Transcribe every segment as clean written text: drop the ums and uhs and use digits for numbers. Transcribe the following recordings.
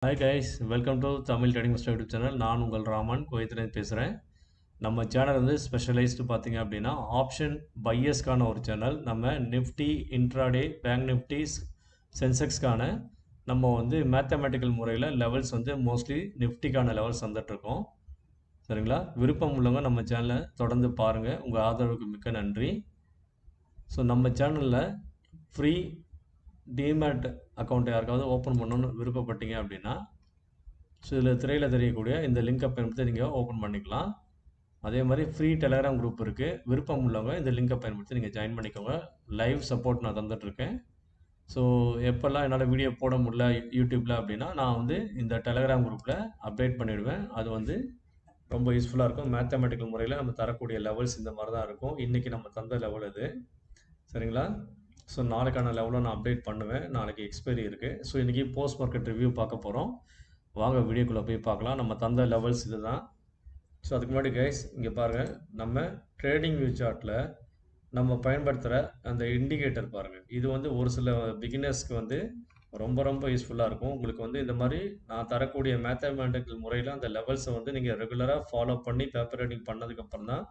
Hi guys, welcome to Tamil trading master YouTube channel. நான் உங்கள் ராமன் குவைத்திலேருந்து பேசுகிறேன். நம்ம சேனல் வந்து ஸ்பெஷலைஸ்டு பார்த்தீங்க அப்படின்னா ஆப்ஷன் பையர்ஸ்க்கான ஒரு சேனல். நம்ம நிஃப்டி, இன்ட்ராடே, பேங்க் நிஃப்டி, சென்செக்ஸ்க்கான நம்ம வந்து மேத்தமெட்டிக்கல் முறையில் லெவல்ஸ் வந்து மோஸ்ட்லி நிஃப்டிக்கான லெவல்ஸ் வந்துட்டுருக்கோம். சரிங்களா? விருப்பம் உள்ளவங்க நம்ம சேனலை தொடர்ந்து பாருங்கள். உங்கள் ஆதரவுக்கு மிக்க நன்றி. ஸோ நம்ம சேனலில் ஃப்ரீ டிமேட் அக்கௌண்ட் யாருக்காவது ஓப்பன் பண்ணணும்னு விருப்பப்பட்டீங்க அப்படின்னா, ஸோ இதில் திரையில் தெரியக்கூடிய இந்த லிங்கை பயன்படுத்தி நீங்கள் ஓப்பன் பண்ணிக்கலாம். அதே மாதிரி ஃப்ரீ டெலகிராம் குரூப் இருக்குது. விருப்பம் உள்ளவங்க இந்த லிங்கை பயன்படுத்தி நீங்கள் ஜாயின் பண்ணிக்கோங்க. லைவ் சப்போர்ட் நான் தந்துட்டுருக்கேன். ஸோ எப்போல்லாம் என்னால் வீடியோ போட முடியல யூடியூப்பில் அப்படின்னா நான் வந்து இந்த டெலகிராம் குரூப்பில் அப்டேட் பண்ணிவிடுவேன். அது வந்து ரொம்ப யூஸ்ஃபுல்லாக இருக்கும். மேத்தமெட்டிக்கல் முறையில் நம்ம தரக்கூடிய லெவல்ஸ் இந்த மாதிரி தான் இருக்கும். இன்றைக்கி நம்ம தந்த லெவல் இது. சரிங்களா? ஸோ நாளைக்கான லெவலில் நான் அப்டேட் பண்ணுவேன். நாளைக்கு எக்ஸ்பைரி இருக்குது. ஸோ இன்றைக்கி போஸ்ட் மார்க்கெட் ரிவ்யூ பார்க்க போகிறோம். வாங்க வீடியோக்குள்ளே போய் பார்க்கலாம். நம்ம தந்த லெவல்ஸ் இது தான். ஸோ அதுக்கு முன்னாடி கைஸ் இங்கே பாருங்கள், நம்ம ட்ரேடிங் வியூ சார்ட்டில் நம்ம பயன்படுத்துகிற அந்த இண்டிகேட்டர் பாருங்கள். இது வந்து ஒரு சில பிகினர்ஸ்க்கு வந்து ரொம்ப ரொம்ப யூஸ்ஃபுல்லாக இருக்கும். உங்களுக்கு வந்து இந்த மாதிரி நான் தரக்கூடிய மேத்தமெட்டிக்கல் முறையில் அந்த லெவல்ஸை வந்து நீங்கள் ரெகுலராக ஃபாலோ பண்ணி பேப்பர் ரைடிங் பண்ணதுக்கப்புறம் தான்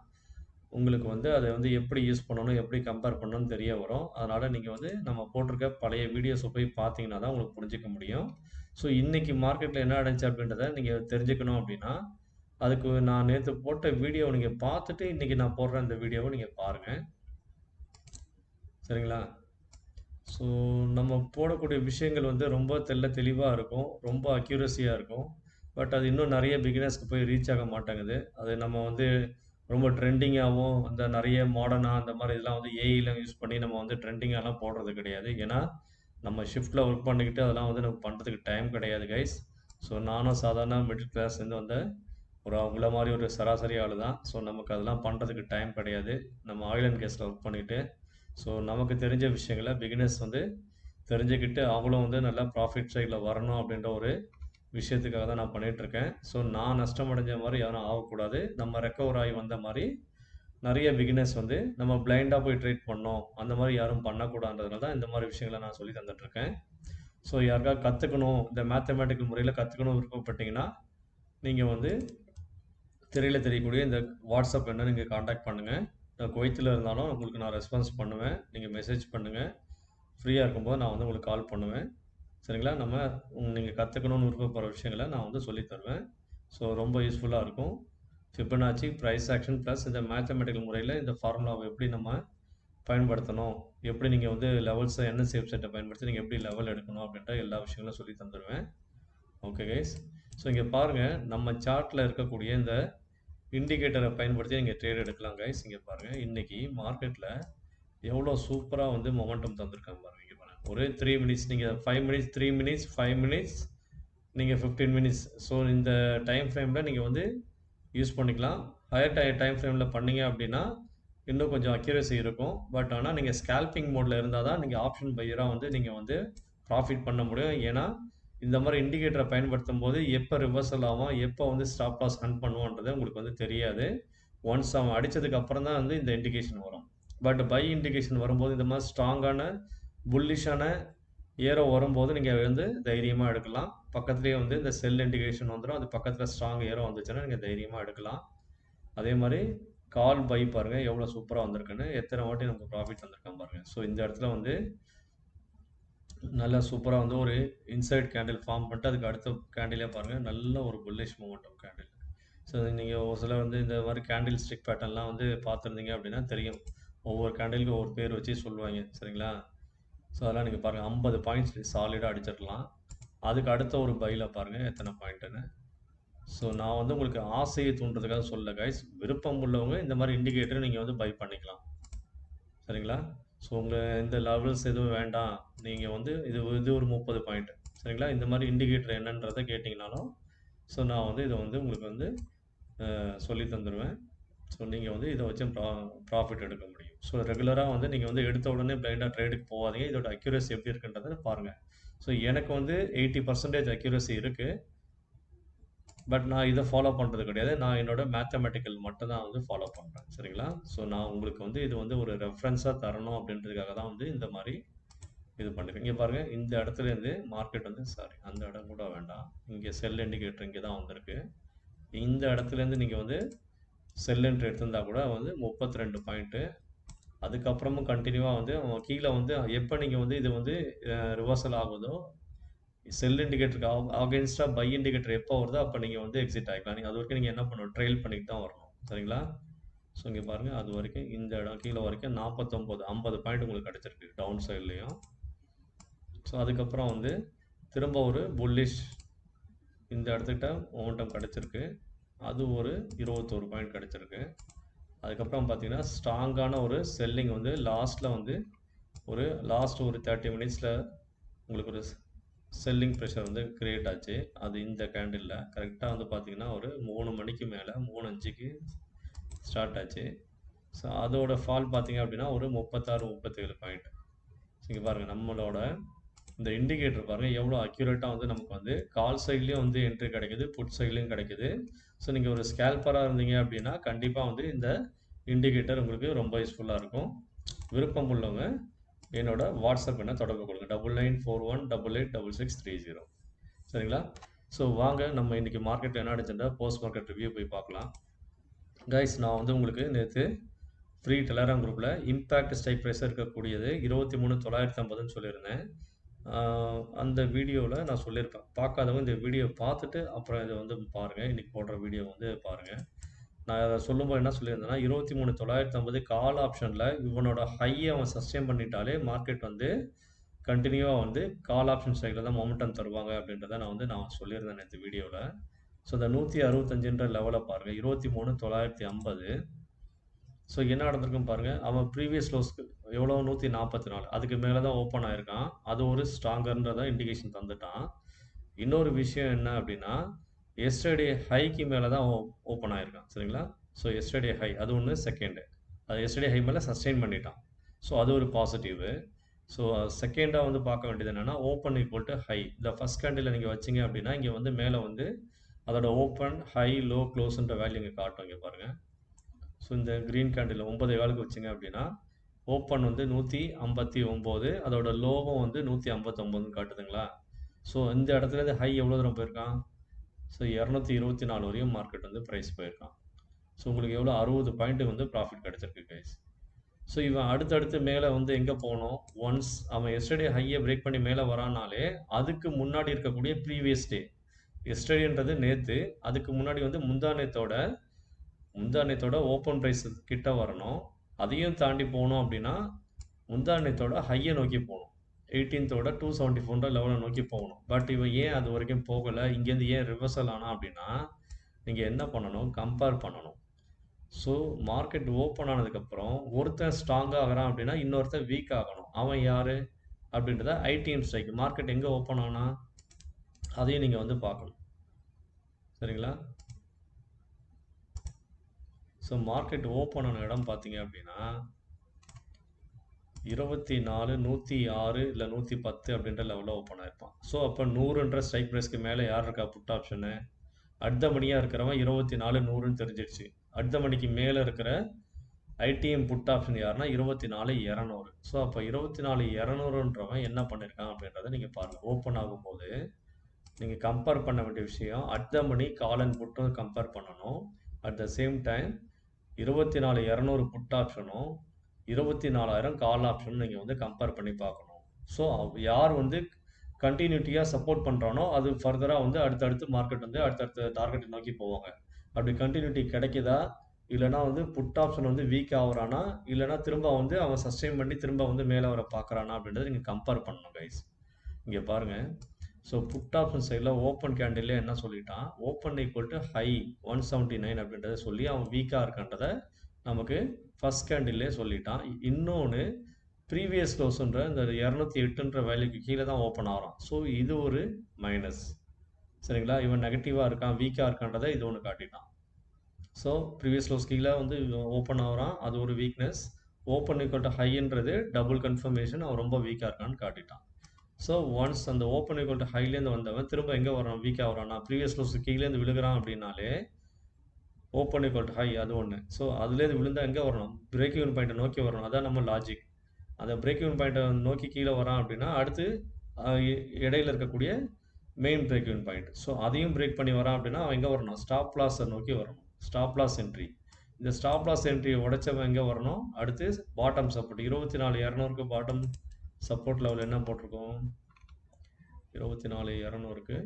உங்களுக்கு வந்து அதை வந்து எப்படி யூஸ் பண்ணணும், எப்படி கம்பேர் பண்ணணும்னு தெரிய வரும். அதனால் நீங்கள் வந்து நம்ம போட்டிருக்க பழைய வீடியோஸை போய் பார்த்தீங்கன்னா தான் உங்களுக்கு புரிஞ்சிக்க முடியும். ஸோ இன்றைக்கி மார்க்கெட்டில் என்ன நடந்துச்சு அப்படின்றத நீங்கள் தெரிஞ்சுக்கணும் அப்படின்னா, அதுக்கு நான் நேற்று போட்ட வீடியோவை நீங்கள் பார்த்துட்டு இன்றைக்கி நான் போடுற இந்த வீடியோவை நீங்கள் பாருங்கள். சரிங்களா? ஸோ நம்ம போடக்கூடிய விஷயங்கள் வந்து ரொம்ப தெளிவாக இருக்கும், ரொம்ப அக்யூரஸியாக இருக்கும். பட் அது இன்னும் நிறைய பிகினர்ஸ்க்கு போய் ரீச் ஆக மாட்டேங்குது. அது நம்ம வந்து ரொம்ப ட்ரெண்டிங்காகவும் அந்த நிறைய மாடர்னாக அந்த மாதிரி இதெல்லாம் வந்து ஏஐலாம் யூஸ் பண்ணி நம்ம வந்து ட்ரெண்டிங்காலாம் போடுறது கிடையாது. ஏன்னா நம்ம ஷிஃப்ட்டில் ஒர்க் பண்ணிக்கிட்டு அதெல்லாம் வந்து நமக்கு பண்ணுறதுக்கு டைம் கிடையாது கைஸ். ஸோ நானும் சாதாரண மிடில் கிளாஸ்லேருந்து வந்த அவங்கள மாதிரி ஒரு சராசரி ஆள் தான். ஸோ நமக்கு அதெல்லாம் பண்ணுறதுக்கு டைம் கிடையாது. நம்ம ஆயில் அண்ட் கேஸில் ஒர்க் பண்ணிவிட்டு ஸோ நமக்கு தெரிஞ்ச விஷயங்களை பிகினர்ஸ் வந்து தெரிஞ்சுக்கிட்டு அவங்களும் வந்து நல்லா ப்ராஃபிட் சைடில் வரணும் அப்படின்ற ஒரு விஷயத்துக்காக தான் நான் பண்ணிகிட்ருக்கேன். ஸோ நான் நஷ்டம் அடைஞ்ச மாதிரி யாரும் ஆகக்கூடாது. நம்ம ரெக்கவர் ஆகி வந்த மாதிரி நிறைய பிகினர்ஸ் வந்து நம்ம பிளைண்டாக போய் ட்ரேட் பண்ணோம் அந்த மாதிரி யாரும் பண்ணக்கூடாதுன்றதுனால தான் இந்த மாதிரி விஷயங்களை நான் சொல்லி தந்துட்டுருக்கேன். ஸோ யாருக்காவது கற்றுக்கணும், இந்த மேத்தமெட்டிக்கல் முறையில் கற்றுக்கணும் விருப்பப்பட்டீங்கன்னா நீங்கள் வந்து திரையில் தெரியக்கூடிய இந்த வாட்ஸ்அப் என்ன நீங்கள் காண்டாக்ட் பண்ணுங்கள். நான் குவைத்தில் இருந்தாலும் உங்களுக்கு நான் ரெஸ்பான்ஸ் பண்ணுவேன். நீங்கள் மெசேஜ் பண்ணுங்கள். ஃப்ரீயாக இருக்கும்போது நான் வந்து உங்களுக்கு கால் பண்ணுவேன். சரிங்களா? நம்ம நீங்கள் கற்றுக்கணும்னு விருப்பப்படுற விஷயங்களை நான் வந்து சொல்லித் தருவேன். ஸோ ரொம்ப யூஸ்ஃபுல்லாக இருக்கும். ஃபிபனாச்சி, ப்ரைஸ் ஆக்ஷன் ப்ளஸ் இந்த மேத்தமெட்டிக்கல் முறையில் இந்த ஃபார்முலாவை எப்படி நம்ம பயன்படுத்தணும், எப்படி நீங்கள் வந்து லெவல்ஸை என்எஸ்சி வெப்சைட்டை பயன்படுத்தி நீங்கள் எப்படி லெவல் எடுக்கணும் அப்படின்ற எல்லா விஷயங்களும் சொல்லி தந்துடுவேன். Okay guys. ஸோ இங்கே பாருங்கள், நம்ம சார்ட்டில் இருக்கக்கூடிய இந்த இண்டிகேட்டரை பயன்படுத்தி நீங்கள் ட்ரேட் எடுக்கலாம் கைஸ். இங்கே பாருங்கள், இன்றைக்கி மார்க்கெட்டில் எவ்வளோ சூப்பராக வந்து மொமெண்டம் தந்திருக்காங்க பாருங்கள். இங்கே பாருங்கள், ஒரு 3 மினிட்ஸ் நீங்கள் 5 மினிட்ஸ், 3 மினிட்ஸ், 5 மினிட்ஸ், நீங்கள் 15 மினிட்ஸ். ஸோ இந்த டைம் ஃப்ரேமில் நீங்கள் வந்து யூஸ் பண்ணிக்கலாம். ஹையர் டைம் ஃப்ரேமில் பண்ணீங்க அப்படின்னா இன்னும் கொஞ்சம் அக்யூரசி இருக்கும். பட் ஆனால் நீங்கள் ஸ்கேல்பிங் மோடில் இருந்தால் தான் நீங்கள் ஆப்ஷன் பையராக வந்து நீங்கள் வந்து ப்ராஃபிட் பண்ண முடியும். ஏன்னா இந்த மாதிரி இண்டிகேட்டரை பயன்படுத்தும் போது எப்போ ரிவர்சல் ஆகும், எப்போ வந்து ஸ்டாப் லாஸ் ஹண்ட் பண்ணுவோன்றது உங்களுக்கு வந்து தெரியாது. ஒன்ஸ் அவன் அடித்ததுக்கு அப்புறம் தான் வந்து இந்த இண்டிகேஷன் வரும். பட் பை இண்டிகேஷன் வரும்போது இந்த மாதிரி ஸ்ட்ராங்கான புல்லிஷான ஏரோ வரும்போது நீங்கள் வந்து தைரியமாக எடுக்கலாம். பக்கத்துலேயே வந்து இந்த செல் இண்டிகேஷன் வந்துடும். அது பக்கத்தில் ஸ்ட்ராங் ஏரோ வந்துச்சுன்னா நீங்கள் தைரியமாக எடுக்கலாம். அதே மாதிரி கால் பை பாருங்கள் எவ்வளோ சூப்பராக வந்திருக்குன்னு, எத்தனை வாட்டி நமக்கு ப்ராஃபிட் வந்திருக்கான் பாருங்கள். ஸோ இந்த இடத்துல வந்து நல்லா சூப்பராக வந்து ஒரு இன்சைட் கேண்டில் ஃபார்ம் பண்ணிட்டு அதுக்கு அடுத்த கேண்டிலே பாருங்கள் நல்ல ஒரு புல்லிஷ் மூமெண்டம் கேண்டில். ஸோ நீங்கள் ஒரு சில வந்து இந்த மாதிரி கேண்டில் ஸ்டிக் பேட்டர்ன்லாம் வந்து பார்த்துருந்தீங்க அப்படின்னா தெரியும். ஒவ்வொரு கேண்டிலுக்கு ஒவ்வொரு பேர் வச்சு சொல்லுவாங்க. சரிங்களா? ஸோ அதெல்லாம் நீங்கள் பாருங்கள் 50 பாயிண்ட்ஸ் சாலிடாக அடிச்சிடலாம். அதுக்கு அடுத்த ஒரு பையில் பாருங்கள் எத்தனை பாயிண்ட்டுன்னு. ஸோ நான் வந்து உங்களுக்கு ஆசையை தூண்டுறதுக்காக சொல்ல கைஸ், விருப்பம் உள்ளவங்க இந்த மாதிரி இண்டிகேட்டர் நீங்கள் வந்து பை பண்ணிக்கலாம். சரிங்களா? ஸோ உங்கள் இந்த லெவல்ஸ் எதுவும் வேண்டாம், நீங்கள் வந்து இது ஒரு 30 பாயிண்ட். சரிங்களா? இந்த மாதிரி இண்டிகேட்டர் என்னன்றதை கேட்டிங்கனாலும் ஸோ நான் வந்து இதை வந்து உங்களுக்கு வந்து சொல்லி தந்துடுவேன். ஸோ நீங்கள் வந்து இதை வச்சு ப்ராஃபிட் எடுக்க முடியும். ஸோ ரெகுலராக வந்து நீங்கள் வந்து எடுத்த உடனே பிளைண்டாக ட்ரேடுக்கு போகாதீங்க. இதோட அக்யூரசி எப்படி இருக்குன்றதை பாருங்கள். ஸோ எனக்கு வந்து 80% அக்யூரசி இருக்குது. பட் நான் இதை ஃபாலோ பண்ணுறது கிடையாது. நான் என்னோட மேத்தமெட்டிக்கல் மட்டும் தான் வந்து ஃபாலோ பண்ணுறேன். சரிங்களா? ஸோ நான் உங்களுக்கு வந்து இது வந்து ஒரு ரெஃபரன்ஸாக தரணும் அப்படின்றதுக்காக தான் வந்து இந்த மாதிரி இது பண்ணுங்க. இங்க பாருங்க, இந்த இடத்துலேருந்து மார்க்கெட் வந்து சாரி அந்த இடம் கூட வேண்டாம். இங்கே செல் இண்டிகேட்டர் இங்கே தான் வந்திருக்கு. இந்த இடத்துலேருந்து நீங்கள் வந்து செல் என்ட்ரி எடுத்திருந்தா கூட வந்து 32 பாயிண்ட்டு. அதுக்கப்புறமும் கண்டினியூவாக வந்து கீழே வந்து எப்போ நீங்கள் வந்து இது வந்து ரிவர்சல் ஆகுதோ, செல் இண்டிகேட்டருக்கு அகேன்ஸ்டாக பை இண்டிகேட்டர் எப்போ வருதோ அப்போ நீங்கள் வந்து எக்ஸிட் ஆகிக்கலாம். நீங்கள் அது வரைக்கும் நீங்கள் என்ன பண்ணணும், ட்ரெயில் பண்ணிட்டு தான் வரணும். சரிங்களா? ஸோ இங்கே பாருங்கள், அது வரைக்கும் இந்த இடம் கீழே வரைக்கும் 49 50 பாயிண்ட் உங்களுக்கு கிடச்சிருக்கு டவுன் சைட்லேயும். ஸோ அதுக்கப்புறம் வந்து திரும்ப ஒரு புல்லிஷ் இந்த இடத்துக்கிட்ட மொமெண்டம் கிடச்சிருக்கு. அது ஒரு 21 பாயிண்ட் கிடச்சிருக்கு. அதுக்கப்புறம் பார்த்தீங்கன்னா ஸ்ட்ராங்கான ஒரு செல்லிங் வந்து லாஸ்ட்டில் வந்து ஒரு லாஸ்ட் ஒரு 30 மினிட்ஸில் உங்களுக்கு ஒரு செல்லிங் ப்ரெஷர் வந்து க்ரியேட் ஆச்சு. அது இந்த கேண்டிலில் கரெக்டாக வந்து பார்த்தீங்கன்னா ஒரு 3 மணிக்கு மேலே 3:05க்கு ஸ்டார்ட் ஆச்சு. ஸோ அதோட ஃபால் பார்த்தீங்க அப்படின்னா ஒரு 36 37 பாயிண்ட். இங்கே பாருங்கள், நம்மளோட இந்த இண்டிகேட்டர் பாருங்கள் எவ்வளோ அக்யூரேட்டாக வந்து நமக்கு வந்து கால் சைட்லேயும் வந்து என்ட்ரி கிடைக்குது, புட் சைட்லேயும் கிடைக்குது. ஸோ நீங்கள் ஒரு ஸ்கேல்பராக இருந்தீங்க அப்படின்னா கண்டிப்பாக வந்து இந்த இண்டிகேட்டர் உங்களுக்கு ரொம்ப யூஸ்ஃபுல்லாக இருக்கும். விருப்பம் உள்ளவங்க என்னோட வாட்ஸ்அப் என்ன தொடர்பு கொடுங்க 9941886630. சரிங்களா? ஸோ வாங்க நம்ம இன்றைக்கி மார்க்கெட்டில் என்ன நடந்துச்சுன்னா போஸ்ட் மார்க்கெட் ரிவ்யூ போய் பார்க்கலாம். கைஸ், நான் வந்து உங்களுக்கு நேற்று ஃப்ரீ டெலகிராம் குரூப்பில் இம்பேக்ட் ஸ்ட்ரைக் ப்ரைஸாக இருக்கக்கூடியது 23,950ன்னு சொல்லியிருந்தேன். அந்த வீடியோவில் நான் சொல்லியிருப்பேன். பார்க்காதவங்க இந்த வீடியோ பார்த்துட்டு அப்புறம் இதை வந்து பாருங்கள். இன்றைக்கி போடுற வீடியோ வந்து பாருங்கள். நான் அதை சொல்லும்போது என்ன சொல்லியிருந்தேன்னா 23,950 கால் ஆப்ஷனில் இவனோட ஹையை அவன் சஸ்டெயின் பண்ணிட்டாலே மார்க்கெட் வந்து கண்டினியூவாக வந்து கால் ஆப்ஷன் ஸ்ட்ரைக்கில் தான் மொமெண்டம் தருவாங்க அப்படின்றத நான் சொல்லியிருந்தேன் நேற்று வீடியோவில். ஸோ இந்த 165ன்ற லெவலை பாருங்கள், 23,950. ஸோ என்ன நடந்திருக்குன்னு பாருங்கள். அவன் ப்ரீவியஸ் லோஸ்க்கு எவ்வளோ 144, அதுக்கு மேலே தான் ஓப்பன் ஆகிருக்கான். அது ஒரு ஸ்ட்ராங்கர்ன்றதை இண்டிகேஷன் தந்துட்டான். இன்னொரு விஷயம் என்ன அப்படின்னா எஸ்டர்டே ஹைக்கு மேலே தான் ஓப்பன் ஆகிருக்கான். சரிங்களா? ஸோ எஸ்டர்டே ஹை அது ஒன்று. செகண்டு, அது எஸ்டர்டே ஹை மேலே சஸ்டெயின் பண்ணிட்டான். ஸோ அது ஒரு பாசிட்டிவு. ஸோ செகண்டாக வந்து பார்க்க வேண்டியது என்னென்னா ஓப்பன் ஈக்குவல் டு ஹை. இந்த ஃபஸ்ட் கேண்டில் நீங்கள் வச்சிங்க அப்படின்னா இங்கே வந்து மேலே வந்து அதோட ஓப்பன் ஹை லோ க்ளோஸ்ன்ற வேல்யூ இங்கே காட்டும். இங்கே பாருங்கள். ஸோ இந்த க்ரீன் கேண்டில் 9.15 வச்சிங்க அப்படின்னா ஓப்பன் வந்து 159, அதோட லோவும் வந்து 159ன்னு காட்டுதுங்களா? ஸோ இந்த இடத்துலேருந்து ஹை எவ்வளோ தூரம் போயிருக்கான்? ஸோ 224 வரையும் மார்க்கெட் வந்து ப்ரைஸ் போயிருக்கான். ஸோ உங்களுக்கு எவ்வளோ 60 பாயிண்ட் வந்து ப்ராஃபிட் கிடச்சிருக்கு கைஸ். ஸோ இவன் அடுத்தடுத்து மேலே வந்து எங்கே போகணும், ஒன்ஸ் அவன் எஸ்டர்டே ஹையை பிரேக் பண்ணி மேலே வரானாலே அதுக்கு முன்னாடி இருக்கக்கூடிய ப்ரீவியஸ் டே, எஸ்டர்டேன்றது நேற்று, அதுக்கு முன்னாடி வந்து முந்தானத்தோட ஓப்பன் ப்ரைஸ் கிட்ட வரணும். அதையும் தாண்டி போகணும் அப்படின்னா முந்தானத்தோட ஹையை நோக்கி போகணும். 18th 274 லெவலை நோக்கி போகணும். பட் இவன் ஏன் அது வரைக்கும் போகலை, இங்கேருந்து ஏன் ரிவர்சல் ஆனால் அப்படின்னா நீங்கள் என்ன பண்ணணும், கம்பேர் பண்ணணும். ஸோ மார்க்கெட் ஓப்பன் ஆனதுக்கப்புறம் ஒருத்தன் ஸ்ட்ராங்காக ஆகிறான் அப்படின்னா இன்னொருத்தன் வீக் ஆகணும். அவன் யார் அப்படின்றத ஐடிஎம் ஸ்ட்ரைக் மார்க்கெட் எங்கே ஓப்பன் ஆனா அதையும் நீங்கள் வந்து பார்க்கணும். சரிங்களா? ஸோ மார்க்கெட் ஓப்பன் ஆன இடம் பார்த்தீங்க அப்படின்னா 24 106 இல்லை 110 அப்படின்ற லெவலில் ஓப்பன் ஆயிருப்பான். ஸோ அப்போ 100ன்ற ஸ்ட்ரைக் ப்ரைஸ்க்கு மேலே யார் இருக்கா புட் ஆப்ஷனு, அடுத்த மணியாக இருக்கிறவன் 24 100ன்னு தெரிஞ்சிடுச்சு. அடுத்த மணிக்கு மேலே இருக்கிற ஐடிஎம் புட் ஆப்ஷன் யாருன்னா 24 200. ஸோ அப்போ 24 200ன்றவன் என்ன பண்ணியிருக்கான் அப்படின்றத நீங்கள் பாருங்கள். ஓப்பன் ஆகும்போது நீங்கள் கம்பேர் பண்ண வேண்டிய விஷயம் at the money call and புட்டும் கம்பேர் பண்ணணும். At the same time 24 200 put ஆப்ஷனும் 24,000 கால் ஆப்ஷனும் நீங்கள் வந்து கம்பேர் பண்ணி பார்க்கணும். ஸோ யார் வந்து கண்டினியூட்டியாக சப்போர்ட் பண்ணுறானோ அது ஃபர்தராக வந்து அடுத்தடுத்து மார்க்கெட் வந்து அடுத்தடுத்த டார்கெட்டை நோக்கி போவாங்க. அப்படி கண்டினியூட்டி கிடைக்குதா, இல்லைனா வந்து புட் ஆப்ஷன் வந்து வீக் ஆகுறானா, இல்லைனா திரும்ப வந்து அவன் சஸ்டெயின் பண்ணி திரும்ப வந்து மேலே வர பார்க்குறானா அப்படின்றத நீங்கள் கம்பேர் பண்ணணும் கைஸ். இங்கே பாருங்கள். ஸோ புட் ஆப்ஷன் சைடில் ஓப்பன் கேண்டில்லே என்ன சொல்லிட்டான், ஓப்பன் ஈக்குவல் டு ஹை 179 அப்படின்றத சொல்லி அவன் வீக்காக இருக்கான்றதை நமக்கு ஃபஸ்ட் கேண்டில்லே சொல்லிட்டான். இன்னொன்று ப்ரீவியஸ் க்ளோஸுன்ற இந்த 208ன்ற வேல்யூக்கு கீழே தான் ஓப்பன் ஆகிறான். ஸோ இது ஒரு மைனஸ். சரிங்களா? இவன் நெகட்டிவாக இருக்கான், வீக்காக இருக்கான்றதை இது ஒன்று காட்டிட்டான். ஸோ ப்ரீவியஸ் க்ளோஸ் கீழே வந்து ஓப்பன் ஆகிறான், அது ஒரு வீக்னஸ். ஓப்பன் ஈக்குவல் டு ஹைன்றது டபுள் கன்ஃபர்மேஷன், அவன் ரொம்ப வீக்காக இருக்கான்னு காட்டிட்டான். ஸோ ஒன்ஸ் அந்த ஓப்பன் ஈக்குவல் டு ஹைலேருந்து வந்தவன் திரும்ப எங்கே வரான், வீக்காக வரானா, ப்ரீவியஸ் க்ளோஸுக்கு கீழேருந்து விழுகிறான் அப்படின்னாலே ஓப்பன் ஈக்குவல் டு ஹை அது ஒன்று. ஸோ அதுலேருந்து விழுந்தால் எங்கே வரணும், பிரேக் ஈவன் பாயிண்ட்டை நோக்கி வரணும். அதான் நம்ம லாஜிக். அந்த பிரேக் ஈவன் பாயிண்ட்டை நோக்கி கீழே வரான் அப்படின்னா அடுத்து இடையில இருக்கக்கூடிய main break even point. So அதையும் பிரேக் பண்ணி வரான் அப்படின்னா அவன் எங்கே வரணும்? ஸ்டாப் லாஸை நோக்கி வரணும். Stop loss entry. இந்த ஸ்டாப் லாஸ் என்ட்ரியை உடைச்சவன் எங்கே வரணும்? அடுத்து பாட்டம் சப்போர்ட் 24,200க்கு பாட்டம் சப்போர்ட் லெவல் என்ன போட்டிருக்கோம்? 24,200க்கு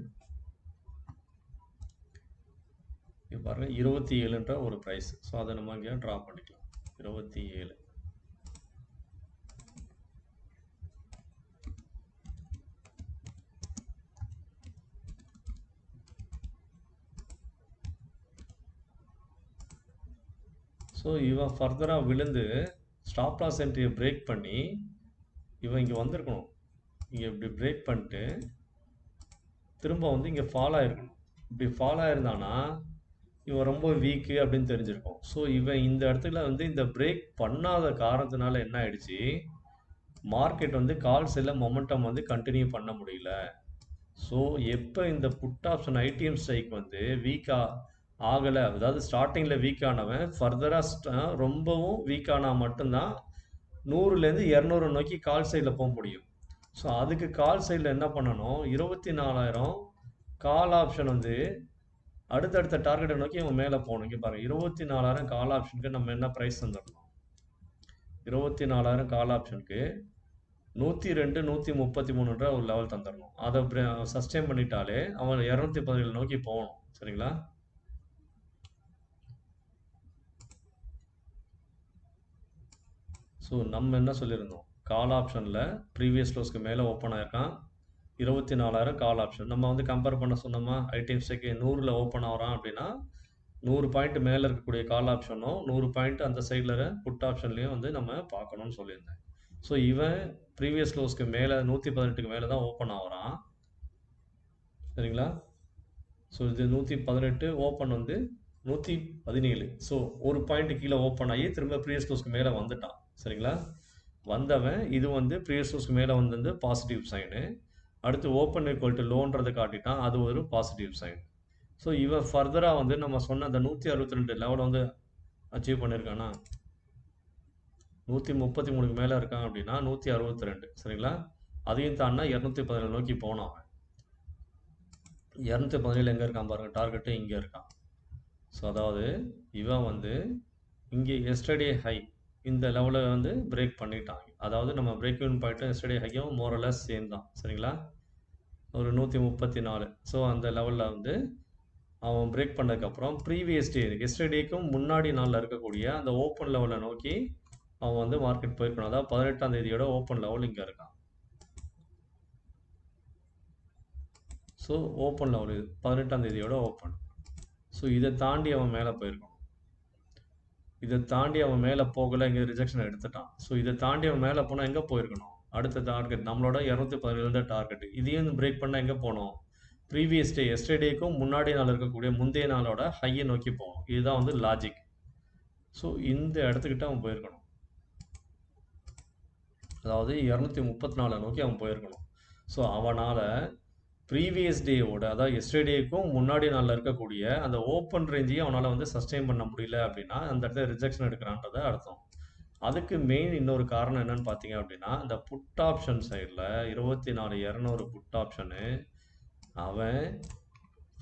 பாருங்க 27ன்ற ஒரு ப்ரைஸ். ஸோ அதை நம்ம இங்கே ட்ரா பண்ணிக்கலாம். 27. ஸோ இவன் ஃபர்தராக விழுந்து ஸ்டாப் லாஸ் என்ட்ரியை பிரேக் பண்ணி இவன் இங்கே வந்திருக்கணும். இங்கே இப்படி பிரேக் பண்ணிட்டு திரும்ப வந்து இங்கே ஃபால் ஆகிருக்கணும். இப்படி ஃபால் ஆயிருந்தானா இவன் ரொம்ப வீக்கு அப்படின்னு தெரிஞ்சிருக்கும். ஸோ இவன் இந்த இடத்துல வந்து இந்த பிரேக் பண்ணாத காரணத்தினால என்ன ஆயிடுச்சு, மார்க்கெட் வந்து கால் செல்ல மொமெண்டம் வந்து கண்டினியூ பண்ண முடியல. ஸோ எப்போ இந்த புட் ஆப்ஷன் ஐடிஎம் ஸ்ட்ரைக் வந்து வீக்காக ஆகலை, அதாவது ஸ்டார்டிங்கில் வீக் ஆனவன் ஃபர்தராக ரொம்பவும் வீக் ஆனால் மட்டும்தான் 100லேருந்து 200 நோக்கி கால் சைடில் போக முடியும். ஸோ அதுக்கு கால் சைடில் என்ன பண்ணணும், 24,000 கால் ஆப்ஷன் வந்து அடுத்தடுத்த டார்கெட்டை நோக்கி அவன் மேலே போகணும். இங்கே பாருங்கள் 24,000 கால் ஆப்ஷனுக்கு நம்ம என்ன ப்ரைஸ் தந்துடணும்? 24,000 கால் ஆப்ஷனுக்கு 102 133ன்ற ஒரு லெவல் தந்துடணும். அதை சஸ்டெயின் பண்ணிட்டாலே அவன் 217 நோக்கி போகணும். சரிங்களா? ஸோ நம்ம என்ன சொல்லியிருந்தோம், கால் ஆப்ஷனில் ப்ரீவியஸ் க்ளோஸ்க்கு மேலே ஓப்பன் ஆயிருக்கான் 24,000 கால் ஆப்ஷன். நம்ம வந்து கம்பேர் பண்ண சொன்னோமா, ஐடிஎம் ஸ்டேக்கு 100ல் ஓப்பன் ஆகிறான் அப்படின்னா 100 பாயிண்ட் மேலே இருக்கக்கூடிய கால் ஆப்ஷனும் 100 பாயிண்ட் அந்த சைடில் புட் ஆப்ஷன்லையும் வந்து நம்ம பார்க்கணும்னு சொல்லியிருந்தேன். ஸோ இவன் ப்ரீவியஸ் க்ளோஸ்க்கு மேலே 118க்கு மேலே தான் ஓப்பன் ஆகிறான். சரிங்களா? ஸோ இது 118 ஓப்பன் வந்து 117. ஸோ ஒரு பாயிண்ட் கீழே ஓப்பன் ஆகி திரும்ப ப்ரீவியஸ் க்ளோஸ்க்கு மேலே வந்துட்டான். சரிங்களா? வந்தவன் இது வந்து ப்ரீவியஸ் க்ளோஸ்க்கு மேலே வந்து பாசிட்டிவ் சைனு. அடுத்து ஓப்பன் ஈக்குவல் டு லோன்றதை காட்டிட்டான், அது ஒரு பாசிட்டிவ் சைன். ஸோ இவன் ஃபர்தராக வந்து நம்ம சொன்ன அந்த 162 லெவல் வந்து அச்சீவ் பண்ணியிருக்கானா, 133க்கு மேலே இருக்கான் அப்படின்னா 162. சரிங்களா? அதையும் தாண்டினா 217 நோக்கி போனான். அவன் 217 எங்கே இருக்கான் பாருங்கள், டார்கெட்டு இங்கே இருக்கான். ஸோ அதாவது இவன் வந்து இங்கே எஸ்டர்டே ஹை இந்த லெவலில் வந்து பிரேக் பண்ணிட்டாங்க. அதாவது நம்ம பிரேக் ஈவன் பாயிண்ட்டும் எஸ்டர்டே ஹையும் மோரலஸ் சேம் தான். சரிங்களா? ஒரு 134. ஸோ அந்த லெவலில் வந்து அவன் பிரேக் பண்ணதுக்கப்புறம் ப்ரீவியஸ் டே எஸ்டர்டேக்கும் முன்னாடி நாளில் இருக்கக்கூடிய அந்த ஓப்பன் லெவலை நோக்கி அவன் வந்து மார்க்கெட் போயிருக்கணும். அதாவது 18ஆம் தேதியோட ஓப்பன் லெவல் இங்கே இருக்கான். ஸோ ஓப்பன் லெவல் இது 18ஆம் தேதியோட ஓப்பன். ஸோ இதை தாண்டி அவன் மேலே போயிருக்கணும். இதை தாண்டி அவன் மேலே போகலை, இங்கே ரிஜெக்ஷன் எடுத்துட்டான். ஸோ இதை தாண்டி அவன் மேலே போனால் எங்கே போயிருக்கணும், அடுத்த டார்கெட் நம்மளோட 217 டார்கெட். இதையும் பிரேக் பண்ணால் எங்கே போகணும், ப்ரீவியஸ் டே எஸ்டர்டேக்கும் முன்னாடி நாள் இருக்கக்கூடிய முந்தைய நாளோட ஹையை நோக்கி போகணும். இதுதான் வந்து லாஜிக். ஸோ இந்த இடத்துக்கிட்ட அவன் போயிருக்கணும். அதாவது 234 நோக்கி அவன் போயிருக்கணும். ஸோ அவனால் ப்ரீவியஸ் டேவோட அதாவது எஸ்டர்டேக்கும் முன்னாடி நாளில் இருக்கக்கூடிய அந்த ஓப்பன் ரேஞ்சையும் அவனால் வந்து சஸ்டெயின் பண்ண முடியல அப்படின்னா அந்த இடத்துல ரிஜெக்ஷன் எடுக்கிறான்றத அர்த்தம். அதுக்கு மெயின் இன்னொரு காரணம் என்னன்னு பார்த்தீங்க அப்படின்னா, இந்த புட் ஆப்ஷன் சைடில் 24,200 புட் ஆப்ஷனு அவன்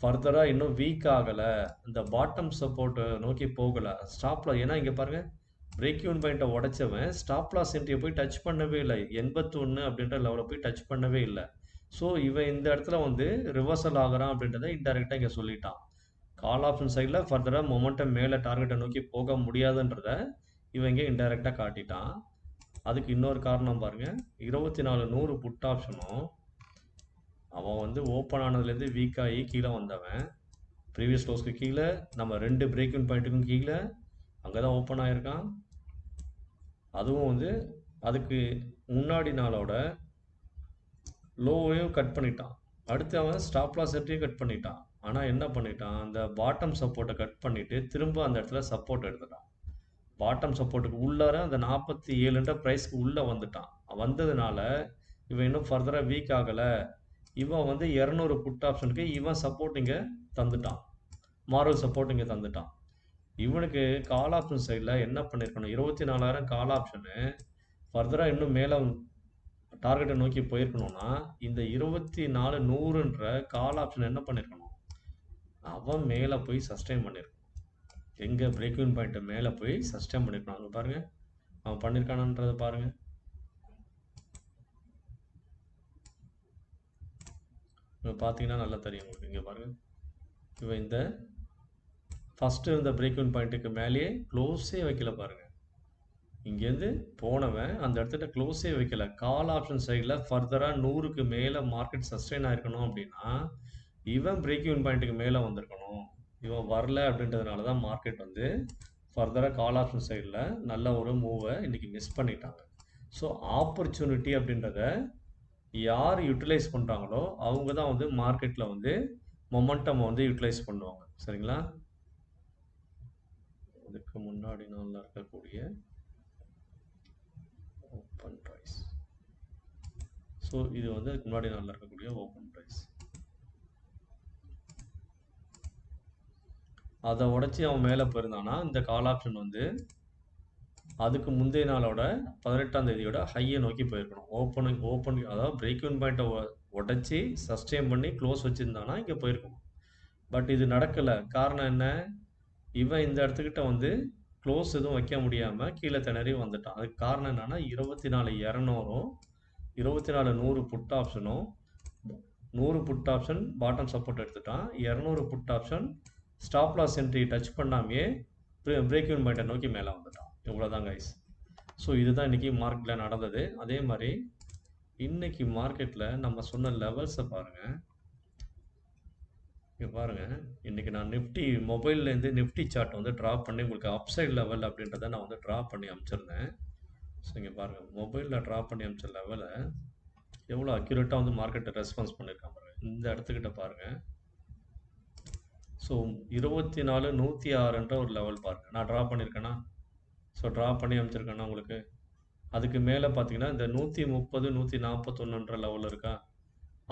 ஃபர்தராக இன்னும் வீக் ஆகலை, இந்த பாட்டம் சப்போர்ட்டை நோக்கி போகலை, ஸ்டாப்ல. ஏன்னா இங்கே பாருங்கள், பிரேக் ஈவன் பாயிண்ட்டை உடைச்சவன் ஸ்டாப் லாஸ் என்ட்ரியை போய் டச் பண்ணவே இல்லை. 81 அப்படின்ற லெவலில் போய் டச் பண்ணவே இல்லை. ஸோ இவன் இந்த இடத்துல வந்து ரிவர்சல் ஆகிறான் அப்படின்றத இன்டெரக்டாக இங்கே சொல்லிட்டான். கால் ஆப்ஷன் சைடில் ஃபர்தராக மொமெண்டம் மேலே டார்கெட்டை நோக்கி போக முடியாதுன்றத இவன் இங்கே இன்டெரக்டாக காட்டிட்டான். அதுக்கு இன்னொரு காரணம் பாருங்கள், 24,100 புட் ஆப்ஷனும் அவன் வந்து ஓப்பன் ஆனதுலேருந்து வீக் ஆகி கீழே வந்தவன் ப்ரீவியஸ் க்ளோஸ்க்கு கீழே நம்ம 2 பிரேக் ஈவன் பாயிண்ட்டுக்கும் கீழே அங்கே தான் ஓப்பன் ஆகிருக்கான். அதுவும் வந்து அதுக்கு முன்னாடி நாளோட லோவையும் கட் பண்ணிட்டான். அடுத்து அவன் ஸ்டாப் லாஸ் என்ட்ரியும் கட் பண்ணிட்டான். ஆனால் என்ன பண்ணிட்டான், அந்த பாட்டம் சப்போர்ட்டை கட் பண்ணிவிட்டு திரும்ப அந்த இடத்துல சப்போர்ட் எடுத்துட்டான். பாட்டம் சப்போர்ட்டுக்கு உள்ளார அந்த 47ன்ற ப்ரைஸ்க்கு உள்ளே வந்துட்டான். வந்ததுனால இவன் இன்னும் ஃபர்தராக வீக் ஆகலை. இவன் வந்து 200 புட் ஆப்ஷனுக்கு இவன் சப்போர்ட் இங்கே தந்துட்டான், மாரல் சப்போர்ட் இங்கே தந்துட்டான். இவனுக்கு கால் ஆப்ஷன் சைடில் என்ன பண்ணியிருக்கணும், 24,000 கால் ஆப்ஷனு ஃபர்தராக இன்னும் மேலே டார்கெட்டை நோக்கி போயிருக்கணும்னா இந்த 24,100ன்ற கால் ஆப்ஷன் என்ன பண்ணியிருக்கணும், அவன் மேலே போய் சஸ்டெயின் பண்ணியிருக்கணும். எங்கே பிரேக் இன் பாயிண்ட்டை மேலே போய் சஸ்டெயின் பண்ணியிருக்கணும். அங்கே பாருங்கள் அவன் பண்ணியிருக்கானன்றதை பாருங்கள். இப்போ பார்த்தீங்கன்னா நல்லா தெரியும் உங்களுக்கு. இங்கே பாருங்கள், இவன் இந்த ஃபஸ்ட்டு இந்த பிரேக் இன் பாயிண்ட்டுக்கு மேலேயே க்ளோஸே வைக்கல பாருங்கள். இங்கேருந்து போனவன் அந்த இடத்துல க்ளோஸே வைக்கல. கால் ஆப்ஷன் சைடில் ஃபர்தராக 100க்கு மேலே மார்க்கெட் சஸ்டெயின் ஆயிருக்கணும் அப்படின்னா இவன் பிரேக் இன் பாயிண்ட்டுக்கு மேலே வந்திருக்கணும். இவன் வரல அப்படின்றதுனால தான் மார்க்கெட் வந்து ஃபர்தராக கால் ஆப்ஷன் சைடில் நல்ல ஒரு மூவை இன்றைக்கி மிஸ் பண்ணிட்டாங்க. ஸோ ஆப்பர்ச்சுனிட்டி அப்படின்றத யார் யூட்டிலைஸ் பண்ணுறாங்களோ அவங்க தான் வந்து மார்க்கெட்டில் வந்து மொமெண்டம் வந்து யூட்டிலைஸ் பண்ணுவாங்க. சரிங்களா? அதுக்கு முன்னாடி நாளில் இருக்கக்கூடிய ஓப்பன் ப்ரைஸ். ஸோ இது வந்து அதுக்கு முன்னாடி நாளில் இருக்கக்கூடிய ஓப்பன் ப்ரைஸ். அதை உடச்சி அவன் மேலே போயிருந்தானா இந்த கால் ஆப்ஷன் வந்து அதுக்கு முந்தைய நாளோட 18ஆம் தேதியோட ஹையை நோக்கி போயிருக்கணும். ஓப்பன் அதாவது பிரேக் இன் பாயிண்ட்டை உடச்சி சஸ்டெயின் பண்ணி க்ளோஸ் வச்சுருந்தானா இங்கே போயிருக்கணும். பட் இது நடக்கலை. காரணம் என்ன, இவன் இந்த இடத்துக்கிட்ட வந்து க்ளோஸ் எதுவும் வைக்க முடியாமல் கீழே திணறி வந்துட்டான். அதுக்கு காரணம் என்னென்னா 24,200ம் 24,100 புட் ஆப்ஷனும் 100 புட் ஆப்ஷன் பாட்டம் சப்போர்ட் எடுத்துட்டான். 200 put option stop loss entry touch பண்ணாமையே பிரேக் இன் பாயிண்ட்டை நோக்கி மேலே வந்துட்டான். இவ்வளோதான் கைஸ். ஸோ இதுதான் இன்றைக்கி மார்க்கெட்டில் நடந்தது. அதே மாதிரி இன்றைக்கி மார்க்கெட்டில் நம்ம சொன்ன லெவல்ஸை பாருங்கள். இங்கே பாருங்கள், இன்றைக்கி நான் நிஃப்டி மொபைல்லேருந்து நிஃப்டி சார்ட் வந்து ட்ரா பண்ணி உங்களுக்கு அப்சைட் லெவல் அப்படின்றத நான் வந்து ட்ரா பண்ணி அனுப்பிச்சிருந்தேன். ஸோ இங்கே பாருங்கள், மொபைலில் ட்ரா பண்ணி அனுப்பிச்ச லெவலை எவ்வளோ அக்யூரேட்டாக வந்து மார்க்கெட்டை ரெஸ்பான்ஸ் பண்ணியிருக்கான் பாருங்கள். இந்த இடத்துக்கிட்ட பாருங்கள். ஸோ 24,106ன்ற ஒரு லெவல் பாருங்கள். நான் ட்ரா பண்ணியிருக்கேன்னா, ஸோ ட்ரா பண்ணி அனுப்பிச்சிருக்கேன்னா உங்களுக்கு. அதுக்கு மேலே பார்த்தீங்கன்னா இந்த 130, 141ன்ற லெவல் இருக்கா,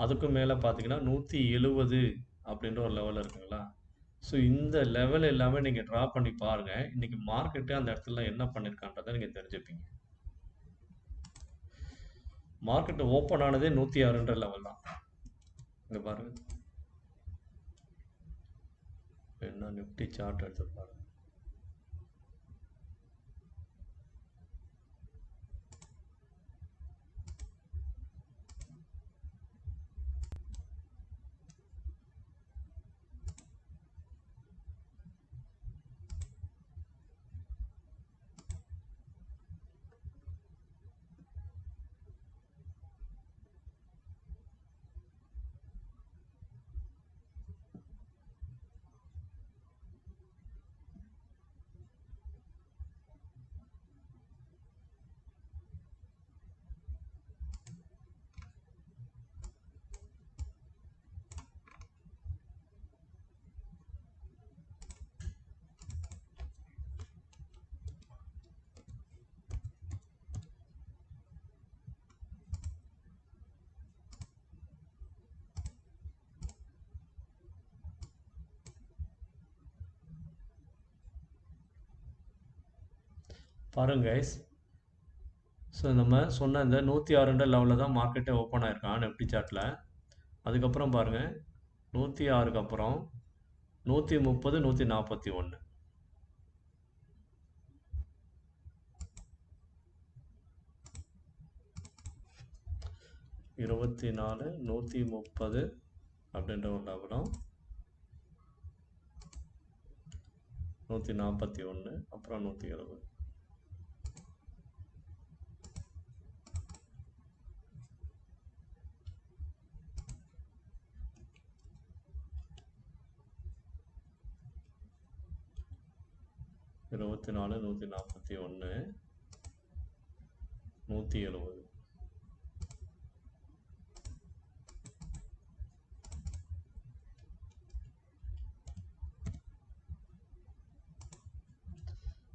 அதுக்கும் மேலே பார்த்தீங்கன்னா 170 அப்படின்ற ஒரு லெவல் இருக்குங்களா. ஸோ இந்த லெவல் எல்லாமே நீங்கள் ட்ரா பண்ணி பாருங்கள். இன்றைக்கி மார்க்கெட்டு அந்த இடத்துல என்ன பண்ணியிருக்கான்றதை நீங்கள் தெரிஞ்சுப்பீங்க. மார்க்கெட்டு ஓப்பன் ஆனதே 106ன்ற லெவல் தான். இங்கே பாருங்கள், என்ன நிஃப்டி சார்ட் எடுத்து பாருங்கள். பாருங்க கைஸ். ஸோ நம்ம சொன்ன இந்த 106ன்ற லெவலில் தான் மார்க்கெட்டே ஓப்பன் ஆயிருக்கான் நிஃப்டி சார்ட்டில். அதுக்கப்புறம் பாருங்கள், 106க்கு அப்புறம் 130, 141, 24, 130 அப்படின்ற ஒரு லெவலும் 141, அப்புறம் 170. இருபத்தி 4, 141, 170.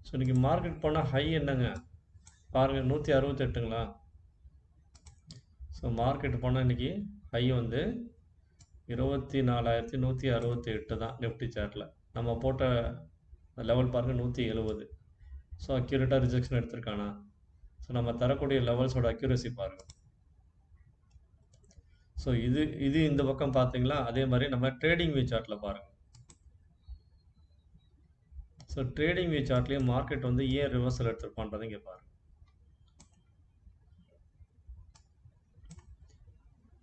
ஸோ இன்றைக்கி மார்க்கெட் போனால் ஹை என்னங்க பாருங்கள், 168ங்களா. ஸோ மார்க்கெட் போனால் இன்றைக்கி ஹை வந்து 24,168 தான் நிஃப்டி சார்ட்டில். நம்ம போட்ட லெவல் பாருங்கள் 170. ஸோ அக்யூரேட்டாக ரிஜெக்ஷன் எடுத்திருக்கானா. ஸோ நம்ம தரக்கூடிய லெவல்ஸோட அக்யூரசி பாருங்கள். ஸோ இது இந்த பக்கம் பார்த்தீங்களா, அதே மாதிரி நம்ம ட்ரேடிங் வியூ சார்ட்டில் பாருங்கள். ஸோ ட்ரேடிங் வியூ சார்ட்லேயும் மார்க்கெட் வந்து ஏன் ரிவர்சல் எடுத்துருப்பான்றது இங்கே பாருங்கள்.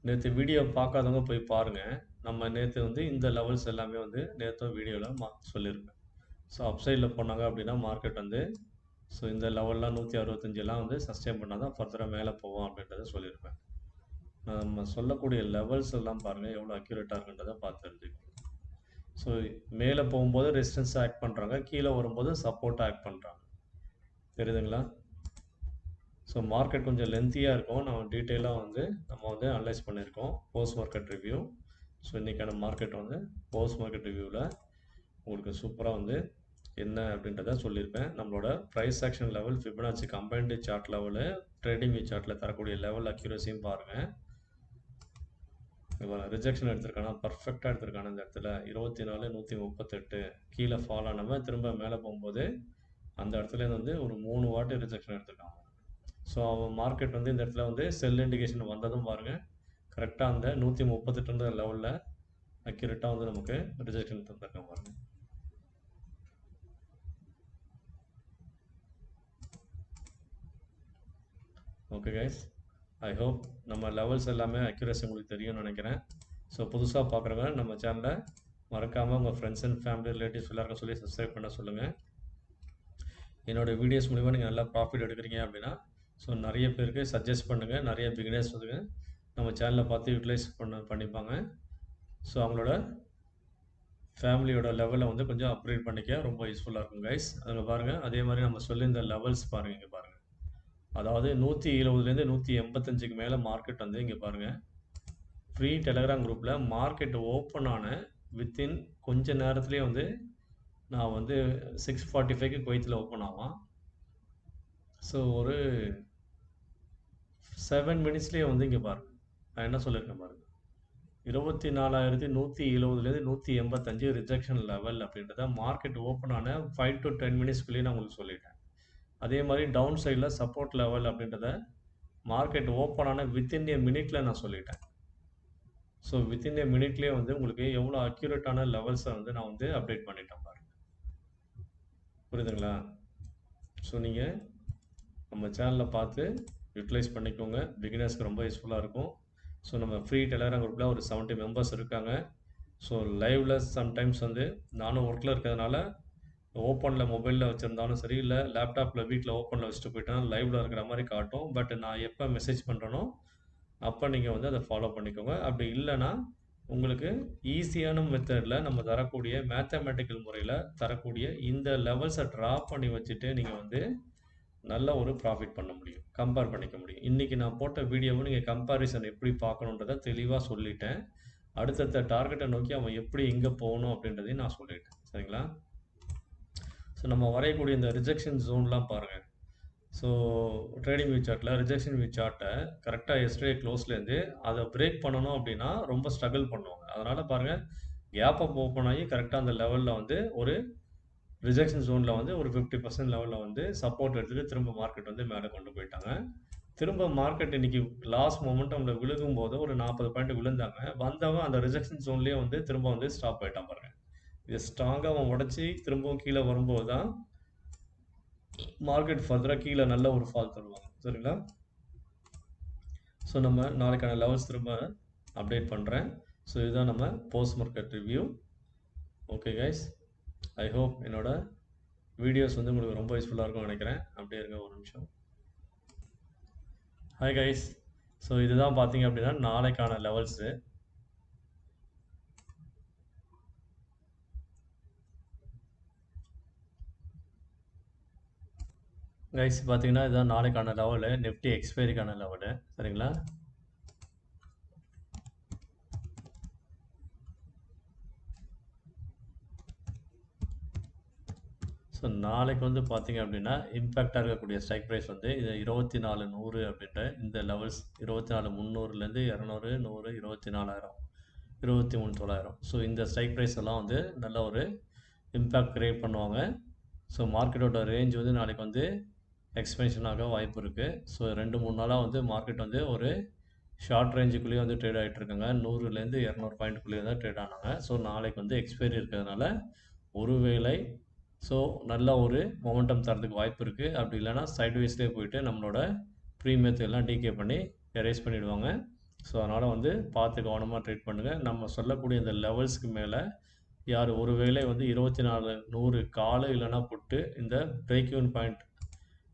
நேற்று வீடியோ பார்க்காதவங்க போய் பாருங்கள். நம்ம நேற்று வந்து இந்த லெவல்ஸ் எல்லாமே வந்து நேற்று வீடியோவில் சொல்லியிருப்பேன். ஸோ அப்சைடில் போனாங்க அப்படின்னா மார்க்கெட் வந்து ஸோ இந்த லெவல்லாம் 165 வந்து சஸ்டெயின் பண்ணால் தான் ஃபர்தராக மேலே போவோம் அப்படின்றத சொல்லியிருப்பேன். நம்ம சொல்லக்கூடிய லெவல்ஸ் எல்லாம் பாருங்கள் எவ்வளோ அக்யூரேட்டாக இருக்குன்றதை பார்த்து தெரிஞ்சுக்கணும். ஸோ மேலே போகும்போது ரெசிஸ்டன்ஸ் ஆக்ட் பண்ணுறாங்க, கீழே வரும்போது சப்போர்ட்டாக ஆக்ட் பண்ணுறாங்க. தெரியுதுங்களா? ஸோ மார்க்கெட் கொஞ்சம் லென்த்தியாக இருக்கும். நம்ம டீட்டெயிலாக வந்து நம்ம வந்து அனலைஸ் பண்ணியிருக்கோம் போஸ்ட் மார்க்கெட் ரிவ்யூ. ஸோ இன்றைக்கான மார்க்கெட் வந்து போஸ்ட் மார்க்கெட் ரிவ்யூவில் உங்களுக்கு சூப்பராக வந்து என்ன அப்படின்றத சொல்லியிருப்பேன். நம்மளோட price action level, Fibonacci combined chart level, trading view சார்ட்டில் தரக்கூடிய லெவல் அக்யூரஸியும் பாருங்கள். இப்போ ரிஜெக்ஷன் எடுத்திருக்கானா, பர்ஃபெக்டாக எடுத்திருக்கான இந்த இடத்துல 24 138 கீழே ஃபால் ஆனவன் திரும்ப மேலே போகும்போது அந்த இடத்துலேருந்து வந்து ஒரு 3 வாட்டி ரிஜெக்ஷன் எடுத்திருக்காங்க. ஸோ மார்க்கெட் வந்து இந்த இடத்துல வந்து செல் இண்டிகேஷன் வந்ததும் பாருங்கள், கரெக்டாக அந்த 138 லெவலில் அக்யூரேட்டாக வந்து நமக்கு ரிஜெக்ஷன் தந்திருக்காங்க பாருங்கள். ஓகே கைஸ், ஐ ஹோப் நம்ம லெவல்ஸ் எல்லாமே அக்யூரஸி உங்களுக்கு தெரியும்னு நினைக்கிறேன். ஸோ புதுசாக பார்க்குறவங்க நம்ம சேனலை மறக்காமல் உங்கள் ஃப்ரெண்ட்ஸ் அண்ட் ஃபேமிலி ரிலேட்டிவ்ஸ் எல்லாருக்கும் சொல்லி சப்ஸ்கிரைப் பண்ண சொல்லுங்கள். என்னோடய வீடியோஸ் மூலிமா நீங்கள் நல்லா ப்ராஃபிட் எடுக்கிறீங்க அப்படின்னா ஸோ நிறைய பேருக்கு சஜஸ்ட் பண்ணுங்கள். நிறைய பிகினர்ஸ் வந்து நம்ம சேனலை பார்த்து யூட்டிலைஸ் பண்ணிப்பாங்க. ஸோ அவங்களோட ஃபேமிலியோட லெவலை வந்து கொஞ்சம் அப்கிரேட் பண்ணிக்க ரொம்ப யூஸ்ஃபுல்லாக இருக்கும் கைஸ். அதில் பாருங்கள், அதே மாதிரி நம்ம சொல்லி இந்த லெவல்ஸ் பாருங்கள். இங்கே பாருங்கள், அதாவது 170லேருந்து 185க்கு மேலே மார்க்கெட் வந்து இங்கே பாருங்கள். ஃப்ரீ டெலகிராம் குரூப்பில் மார்க்கெட் ஓப்பன் ஆன வித்தின் கொஞ்ச நேரத்துலேயே வந்து நான் வந்து 6:45க்கு குவைத்தில் ஓப்பன் ஆவான். ஸோ ஒரு 7 மினிட்ஸ்லேயே வந்து இங்கே பாருங்கள், நான் என்ன சொல்லியிருக்கேன் பாருங்கள், 24,170லேருந்து 185 ரிஜெக்ஷன் லெவல் அப்படின்றத மார்க்கெட் ஓப்பன் ஆன 5 to 10 மினிட்ஸ்க்குள்ளேயே நான் உங்களுக்கு சொல்லிட்டேன். அதே மாதிரி டவுன் சைடில் சப்போர்ட் லெவல் அப்படின்றத மார்க்கெட் ஓப்பன் ஆன வித்தின் ஏ மினிட்ல நான் சொல்லிட்டேன். ஸோ வித்தின் ஏ மினிட்லேயே வந்து உங்களுக்கு எவ்வளோ அக்யூரேட்டான லெவல்ஸை வந்து நான் வந்து அப்டேட் பண்ணிட்டேன் பாருங்கள். புரியுதுங்களா? ஸோ நீங்கள் நம்ம சேனலில் பார்த்து யூட்டிலைஸ் பண்ணிக்கோங்க. பிகினர்ஸ்க்கு ரொம்ப யூஸ்ஃபுல்லாக இருக்கும். ஸோ நம்ம ஃப்ரீ டெலகிராம் குரூப்பில் ஒரு 70 மெம்பர்ஸ் இருக்காங்க. ஸோ லைவில் சம்டைம்ஸ் வந்து நானும் ஒர்க்கில் இருக்கிறதுனால ஓப்பனில் மொபைலில் வச்சுருந்தாலும் சரி, இல்லை லேப்டாப்பில் வீட்டில் ஓப்பனில் வச்சுட்டு போயிட்டேன்னா லைவில் இருக்கிற மாதிரி காட்டும். பட் நான் எப்போ மெசேஜ் பண்ணுறேனோ அப்போ நீங்கள் வந்து அதை ஃபாலோ பண்ணிக்கோங்க. அப்படி இல்லைன்னா உங்களுக்கு ஈஸியான மெத்தடில் நம்ம தரக்கூடிய மேத்தமெட்டிக்கல் முறையில் தரக்கூடிய இந்த லெவல்ஸை ட்ரா பண்ணி வச்சுட்டு நீங்கள் வந்து நல்ல ஒரு ப்ராஃபிட் பண்ண முடியும், கம்பேர் பண்ணிக்க முடியும். இன்றைக்கி நான் போட்ட வீடியோவும் நீங்கள் கம்பேரிசன் எப்படி பார்க்கணுன்றதை தெளிவாக சொல்லிட்டேன். அடுத்தடுத்த டார்கெட்டை நோக்கி அவன் எப்படி எங்கே போகணும் அப்படின்றதையும் நான் சொல்லிட்டேன். சரிங்களா? ஸோ நம்ம வரையக்கூடிய இந்த ரிஜெக்ஷன் ஜோன்லாம் பாருங்கள். ஸோ ட்ரேடிங் வியூ சார்ட்டில் ரிஜெக்ஷன் வியூ சார்ட்டை கரெக்டாக எஸ்டர்டே க்ளோஸ்லேருந்து அதை பிரேக் பண்ணணும் அப்படின்னா ரொம்ப ஸ்ட்ரகிள் பண்ணுவாங்க. அதனால் பாருங்கள், கேப் அப் ஓப்பன் ஆகி கரெக்டாக அந்த லெவலில் வந்து ஒரு ரிஜெக்ஷன் ஜோனில் வந்து ஒரு 50% லெவலில் வந்து சப்போர்ட் எடுத்துகிட்டு திரும்ப மார்க்கெட் வந்து மேலே கொண்டு போயிட்டாங்க. திரும்ப மார்க்கெட் இன்றைக்கி லாஸ்ட் மொமெண்ட்டமில் விழுகும் போது ஒரு 40 பாயிண்ட் விழுந்தாங்க. வந்தவன் அந்த ரிஜெக்ஷன் ஜோன்லேயே வந்து திரும்ப வந்து ஸ்டாப் ஆகிட்டான் பாருங்கள். இது ஸ்ட்ராங்காக அவன் உடச்சி திரும்பவும் கீழே வரும்போது தான் மார்க்கெட் ஃபர்தராக கீழே நல்ல ஒரு ஃபால் தருவாங்க. சரிங்களா? ஸோ நம்ம நாளைக்கான லெவல்ஸ் திரும்ப அப்டேட் பண்ணுறேன். ஸோ இதுதான் நம்ம post market review. Okay guys, I hope என்னோட வீடியோஸ் வந்து உங்களுக்கு ரொம்ப யூஸ்ஃபுல்லாக இருக்கும்னு நினைக்கிறேன். அப்படியே இருங்க ஒரு நிமிஷம். ஹாய் கைஸ், ஸோ இதுதான் பார்த்தீங்க அப்படின்னா நாளைக்கான லெவல்ஸு. கைஸ் பார்த்தீங்கன்னா இதுதான் நாளைக்கான லெவலு, நிஃப்டி எக்ஸ்பைரிக்கான லெவலு. சரிங்களா? ஸோ நாளைக்கு வந்து பார்த்தீங்க அப்படின்னா இம்பேக்டாக இருக்கக்கூடிய ஸ்ட்ரைக் ப்ரைஸ் வந்து இது 24,100 அப்படின்ற இந்த லெவல்ஸ், 24,300லேருந்து 200, 100, 24,000, 23,900. ஸோ இந்த ஸ்ட்ரைக் ப்ரைஸ் எல்லாம் வந்து நல்ல ஒரு இம்பேக்ட் க்ரியேட் பண்ணுவாங்க. ஸோ மார்க்கெட்டோட ரேஞ்ச் வந்து நாளைக்கு வந்து எக்ஸ்பென்ஷன் ஆக வாய்ப்பு இருக்குது. ஸோ 2-3 நாளாக வந்து மார்க்கெட் வந்து ஒரு ஷார்ட் ரேஞ்சுக்குள்ளேயே வந்து ட்ரேட் ஆகிட்டு இருக்காங்க. 100லேருந்து 200 பாயிண்ட்டுக்குள்ளேயே தான் ட்ரேட் ஆனாங்க. ஸோ நாளைக்கு வந்து எக்ஸ்பைரி இருக்கிறதுனால ஒருவேளை ஸோ நல்ல ஒரு மொமெண்டம் தரதுக்கு வாய்ப்பு இருக்குது. அப்படி இல்லைனா சைட்வேஸ்லேயே போயிட்டு நம்மளோட ப்ரீமியத்தை எல்லாம் டிகே பண்ணி எரேஸ் பண்ணிவிடுவாங்க. ஸோ அதனால் வந்து பார்த்து கவனமாக ட்ரேட் பண்ணுங்கள். நம்ம சொல்லக்கூடிய இந்த லெவல்ஸ்க்கு மேலே யார் ஒருவேளை வந்து 24,100 காலு இல்லைனா புட்டு இந்த பிரேக் ஈவன் பாயிண்ட்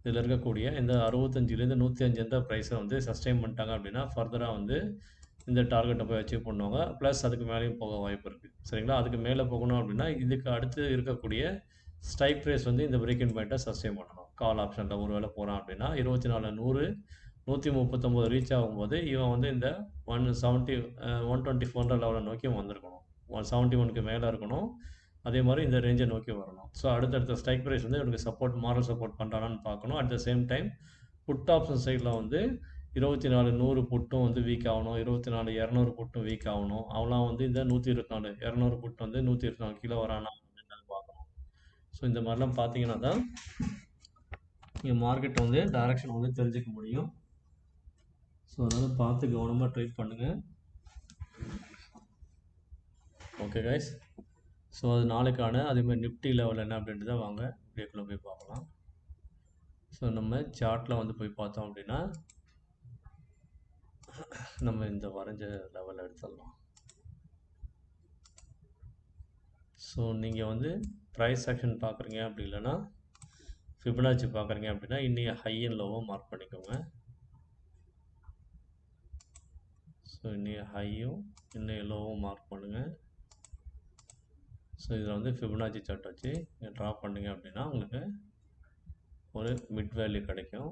இதில் இருக்கக்கூடிய இந்த 65லேருந்து 105 எந்த ப்ரைஸை வந்து சஸ்டெயின் பண்ணிட்டாங்க அப்படின்னா ஃபர்தராக வந்து இந்த டார்கெட்டை போய் அச்சீவ் பண்ணுவாங்க. ப்ளஸ் அதுக்கு மேலேயும் போக வாய்ப்பு இருக்குது. சரிங்களா? அதுக்கு மேலே போகணும் அப்படின்னா இதுக்கு அடுத்து இருக்கக்கூடிய ஸ்ட்ரைக் ப்ரைஸ் வந்து இந்த பிரேக் இன் பாயிண்ட்டை சஸ்டெயின் பண்ணணும். கால் ஆப்ஷனில் ஒரு வேளை போகிறான் அப்படின்னா 24,100 139 ரீச் ஆகும்போது இவன் வந்து இந்த 124 லெவலை நோக்கி வந்திருக்கணும். 171க்கு மேலே இருக்கணும். அதே மாதிரி இந்த ரேஞ்சை நோக்கி வரணும். ஸோ அடுத்தடுத்த ஸ்ட்ரைக் ப்ரைஸ் வந்து இவனுக்கு சப்போர்ட் மாரல் சப்போர்ட் பண்ணுறானான்னு பார்க்கணும். At the same time put option சைடில் வந்து 24,100 புட்டும் வந்து வீக் ஆகணும். 24,200 புட்டும் வீக் ஆகணும். அவெல்லாம் வந்து இந்த 124 200 புட் வந்து 124 கீழே வரானா அப்படின்னு பார்க்கணும். ஸோ இந்த மாதிரிலாம் பார்த்தீங்கன்னா தான் நீங்கள் மார்க்கெட் வந்து டைரக்ஷன் வந்து தெரிஞ்சுக்க முடியும். ஸோ அதனால் பார்த்து கவனமாக ட்ரேட் பண்ணுங்கள். Okay guys. ஸோ அது நாளைக்கான அதேமாதிரி நிஃப்டி லெவல் என்ன அப்படின்ட்டு தான் வாங்க வீடியோக்குள்ளே போய் பார்க்கலாம். ஸோ நம்ம சார்ட்டில் வந்து போய் பார்த்தோம் அப்படின்னா நம்ம இந்த வரைஞ்ச லெவல் எடுத்துடலாம். ஸோ நீங்கள் வந்து ப்ரைஸ் ஆக்ஷன் பார்க்குறீங்க அப்படி இல்லைன்னா ஃபிபனாச்சி பார்க்குறீங்க அப்படின்னா இன்றைக்கி ஹை அண்ட் லோவும் மார்க் பண்ணிக்கோங்க. ஸோ இன்றைக்கி ஹையும் இன்றைக்கி லோவும் மார்க் பண்ணுங்கள். ஸோ இதில் வந்து ஃபிபனாச்சி சார்ட் வச்சு நீங்கள் ட்ரா பண்ணிங்க அப்படின்னா உங்களுக்கு ஒரு மிட் வேல்யூ கிடைக்கும்.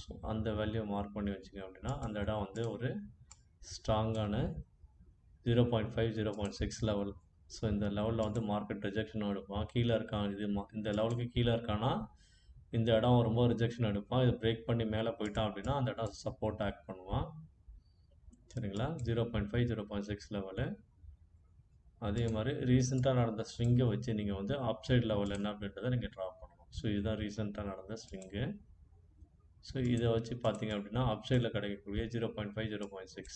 ஸோ அந்த வேல்யூ மார்க் பண்ணி வச்சுங்க அப்படின்னா அந்த இடம் வந்து ஒரு ஸ்ட்ராங்கான 0.5 0.6 லெவல். ஸோ இந்த லெவலில் வந்து மார்க்கெட் ரிஜெக்ஷன் எடுப்பான். கீழே இருக்கான் இது இந்த லெவலுக்கு கீழே இருக்கான்னா இந்த இடம் ரொம்ப ரிஜெக்ஷன் எடுப்பான். இது பிரேக் பண்ணி மேலே போயிட்டான் அப்படின்னா அந்த இடம் சப்போர்ட் ஆக்ட் பண்ணுவான். சரிங்களா? 0.5 0.6 லெவலு. அதே மாதிரி ரீசெண்டாக நடந்த ஸ்விங்கை வச்சு நீங்கள் வந்து அப்சைட் லெவல் என்ன அப்படின்றத நீங்கள் ட்ரா பண்ணணும். ஸோ இதுதான் ரீசெண்டாக நடந்த ஸ்விங்கு. ஸோ இதை வச்சு பார்த்தீங்க அப்படின்னா அப்சைடில் கிடைக்கக்கூடிய 0.5 0.6.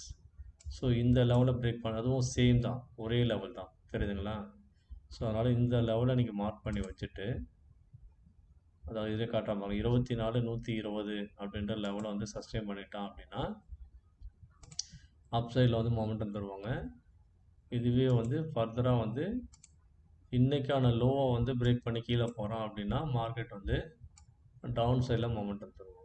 ஸோ இந்த லெவலை பிரேக் பண்ண அதுவும் சேம் தான், ஒரே லெவல் தான். தெரியுதுங்களா? ஸோ அதனால் இந்த லெவலை நீங்கள் மார்க் பண்ணி வச்சுட்டு அதாவது இதே காட்டுறாங்க 24,120 அப்படின்ற லெவலை வந்து சஸ்டெயின் பண்ணிட்டான் அப்படின்னா அப்சைடில் வந்து மொமெண்டம் தருவாங்க. இதுவே வந்து ஃபர்தராக வந்து இன்றைக்கான லோவை வந்து பிரேக் பண்ணி கீழே போகிறான் அப்படின்னா மார்க்கெட் வந்து டவுன் சைடில் மொமெண்டம் தருவாங்க.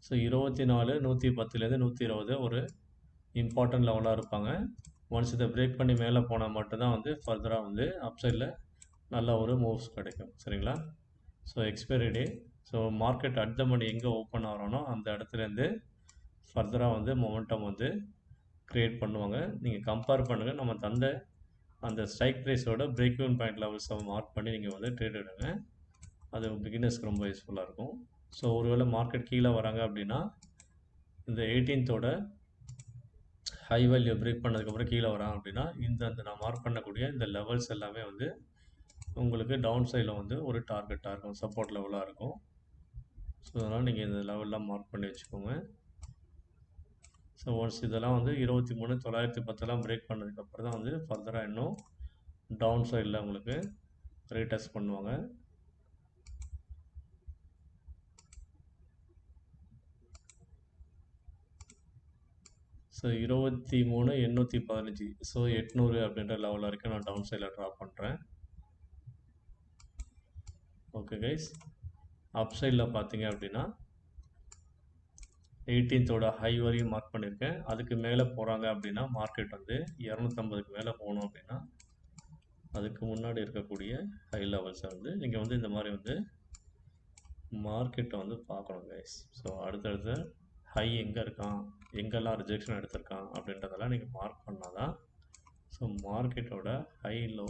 ஸோ 24 110லேருந்து 120 ஒரு இம்பார்ட்டன்ட் லெவலாக இருப்பாங்க. ஒன்ஸ் இதை பிரேக் பண்ணி மேலே போனால் மட்டும்தான் வந்து ஃபர்தராக வந்து அப்சைடில் நல்ல ஒரு மூவ்ஸ் கிடைக்கும். சரிங்களா? So expiry day. So market at the money எங்கே ஓப்பன் ஆகிறோனோ அந்த இடத்துலேருந்து ஃபர்தராக வந்து மொமெண்டம் வந்து க்ரியேட் பண்ணுவாங்க. நீங்கள் கம்பேர் பண்ணுங்கள். நம்ம தந்த அந்த ஸ்ட்ரைக் ப்ரைஸோட பிரேக் ஈவன் பாயிண்ட் லெவல்ஸை மார்க் பண்ணி நீங்கள் வந்து ட்ரேட் எடுங்க. அது பிகினர்ஸ்க்கு ரொம்ப யூஸ்ஃபுல்லாக இருக்கும். ஸோ ஒருவேளை மார்க்கெட் கீழே வராங்க அப்படின்னா இந்த 18th ஹை வேல்யூ பிரேக் பண்ணதுக்கப்புறம் கீழே வராங்க அப்படின்னா இந்த நான் மார்க் பண்ணக்கூடிய இந்த லெவல்ஸ் எல்லாமே வந்து உங்களுக்கு டவுன் சைடில் வந்து ஒரு டார்கெட்டாக இருக்கும், சப்போர்ட் லெவலாக இருக்கும். ஸோ அதனால் நீங்கள் இந்த லெவல்லாம் மார்க் பண்ணி வச்சுக்கோங்க. ஸோ ஒன்ஸ் இதெல்லாம் வந்து 23,910 பிரேக் பண்ணதுக்கப்புறம் தான் வந்து ஃபர்தராக இன்னும் டவுன் சைடில் உங்களுக்கு ரீடெஸ்ட் பண்ணுவாங்க. ஸோ 23,815 ஸோ 800 அப்படின்ற லெவல் வரைக்கும் நான் டவுன் சைடில் ட்ரா பண்ணுறேன். Okay guys. அப் சைடில் பார்த்தீங்க அப்படின்னா 18th ஹை வரையும் மார்க் பண்ணியிருக்கேன். அதுக்கு மேலே போகிறாங்க அப்படின்னா மார்க்கெட் வந்து 250க்கு மேலே போகணும் அப்படின்னா அதுக்கு முன்னாடி இருக்கக்கூடிய ஹை லெவல்ஸை வந்து நீங்கள் வந்து இந்த மாதிரி வந்து மார்க்கெட்டை வந்து பார்க்கணும் கைஸ். ஸோ அடுத்தடுத்து ஹை எங்கே இருக்கான், எங்கெல்லாம் ரிஜெக்ஷன் எடுத்திருக்கான் அப்படின்றதெல்லாம் நீங்கள் மார்க் பண்ணால் தான் ஸோ மார்க்கெட்டோட ஹை லோ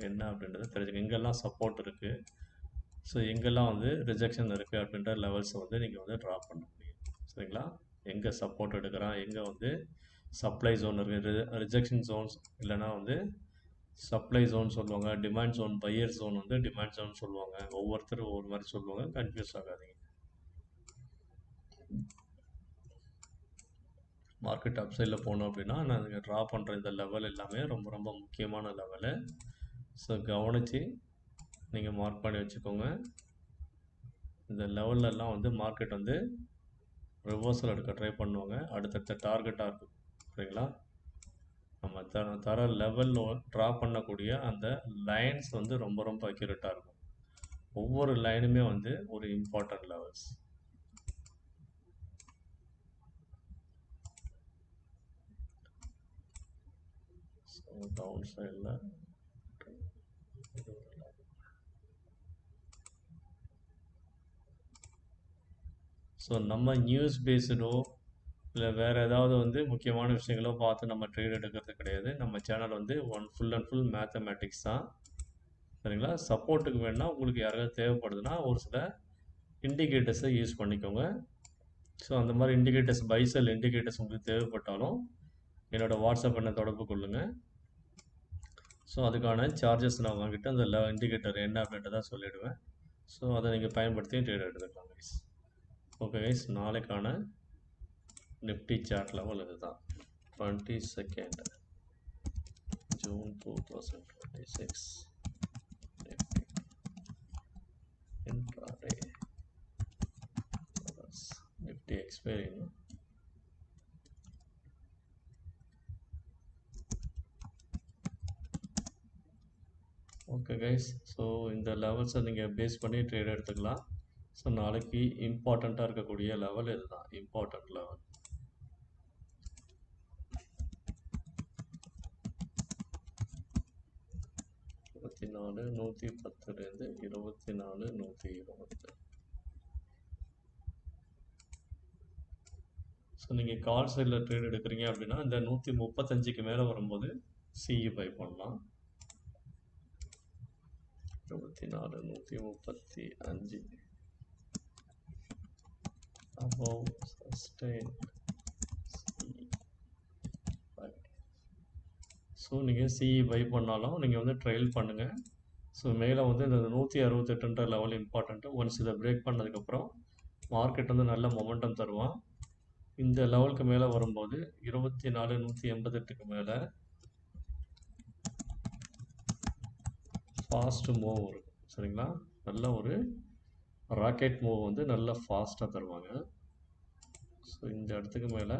என்ன அப்படின்றத தெரிஞ்சுங்க. எங்கெல்லாம் சப்போர்ட் இருக்குது, ஸோ எங்கெல்லாம் வந்து ரிஜெக்ஷன் இருக்குது அப்படின்ற லெவல்ஸை வந்து நீங்கள் வந்து ட்ரா பண்ண முடியும். சரிங்களா? எங்கே சப்போர்ட் எடுக்கிறான், எங்கே வந்து சப்ளை ஜோன் இருக்குது, ரிஜெக்ஷன் ஜோன்ஸ் இல்லைனா வந்து சப்ளை ஜோன் சொல்லுவாங்க, டிமாண்ட் ஜோன், பையர் ஜோன் வந்து டிமாண்ட் ஜோன் சொல்லுவாங்க. ஒவ்வொருத்தரும் ஒவ்வொரு மாதிரி சொல்லுவாங்க, கன்ஃபியூஸ் ஆகாதீங்க. மார்க்கெட் அப் சைடில் போனோம் அப்படின்னா நான் ட்ரா பண்ணுற இந்த லெவல் எல்லாமே ரொம்ப ரொம்ப முக்கியமான லெவலு. ஸோ கவனித்து நீங்கள் மார்க் பண்ணி வச்சுக்கோங்க. இந்த லெவல்லலாம் வந்து மார்க்கெட் வந்து ரிவர்சல் எடுக்க ட்ரை பண்ணுவாங்க, அடுத்தடுத்த டார்கெட்டாக இருக்கும். சரிங்களா? நம்ம தர லெவல் ட்ரா பண்ணக்கூடிய அந்த லைன்ஸ் வந்து ரொம்ப ரொம்ப அக்யூரேட்டாக இருக்கும். ஒவ்வொரு லைனுமே வந்து ஒரு இம்பார்ட்டன்ட் லெவல்ஸ். ஸோ டவுன் சைடில் ஸோ நம்ம நியூஸ் பேஸ்டோ இல்லை வேறு ஏதாவது வந்து முக்கியமான விஷயங்களோ பார்த்து நம்ம ட்ரேட் எடுக்கிறது கிடையாது. நம்ம சேனல் வந்து ஃபுல் அண்ட் ஃபுல் மேத்தமேட்டிக்ஸ் தான். சரிங்களா? சப்போர்ட்டுக்கு வேணால் உங்களுக்கு யாராவது தேவைப்படுதுன்னா ஒரு சில இண்டிகேட்டர்ஸை யூஸ் பண்ணிக்கோங்க. ஸோ அந்த மாதிரி இண்டிகேட்டர்ஸ், பைசல் இண்டிகேட்டர்ஸ் உங்களுக்கு தேவைப்பட்டாலும் என்னோடய வாட்ஸ்அப் எண்ணை தொடர்பு கொள்ளுங்கள். ஸோ அதுக்கான சார்ஜஸ் நான் வாங்கிட்டு அந்த இண்டிகேட்டர் என்ன அப்படின்றத சொல்லிவிடுவேன். ஸோ அதை நீங்கள் பயன்படுத்தி ட்ரேட் எடுத்துக்கலாம் கைஸ். ஓகே கைஸ், நாளைக்கான நிஃப்டி சார்ட் லெவல் இதுதான். 22nd June 2026 Nifty intraday Nifty expiring. Okay guys, so இந்த லெவல்ஸை நீங்கள் பேஸ் பண்ணி ட்ரேட் எடுத்துக்கலாம். ஸோ நாளைக்கு இம்பார்ட்டண்ட்டாக இருக்கக்கூடிய லெவல் இதுதான், இம்பார்ட்டண்ட் லெவல். நாலு 110லேருந்து 24 120. ஸோ நீங்கள் கால் சைடில் ட்ரேட் எடுக்கிறீங்க அப்படின்னா இந்த 135க்கு மேலே வரும்போது சிஇ பை பண்ணலாம். 24 135 above sustain ஸோ நீங்கள் சிஇ பை பண்ணாலும் நீங்கள் வந்து ட்ரையல் பண்ணுங்கள். ஸோ மேலே வந்து இந்த 168ன்ற லெவல் இம்பார்ட்டண்ட்டு. ஒன்ஸ் இதை பிரேக் பண்ணதுக்கப்புறம் மார்க்கெட் வந்து நல்ல மொமெண்டம் தருவான். இந்த லெவலுக்கு மேலே வரும்போது 24 188க்கு மேலே ஃபாஸ்ட் மூவ் இருக்கும். சரிங்களா? நல்ல ஒரு ராக்கெட் மூவ் வந்து நல்லா ஃபாஸ்ட்டாக தருவாங்க. ஸோ இந்த இடத்துக்கு மேலே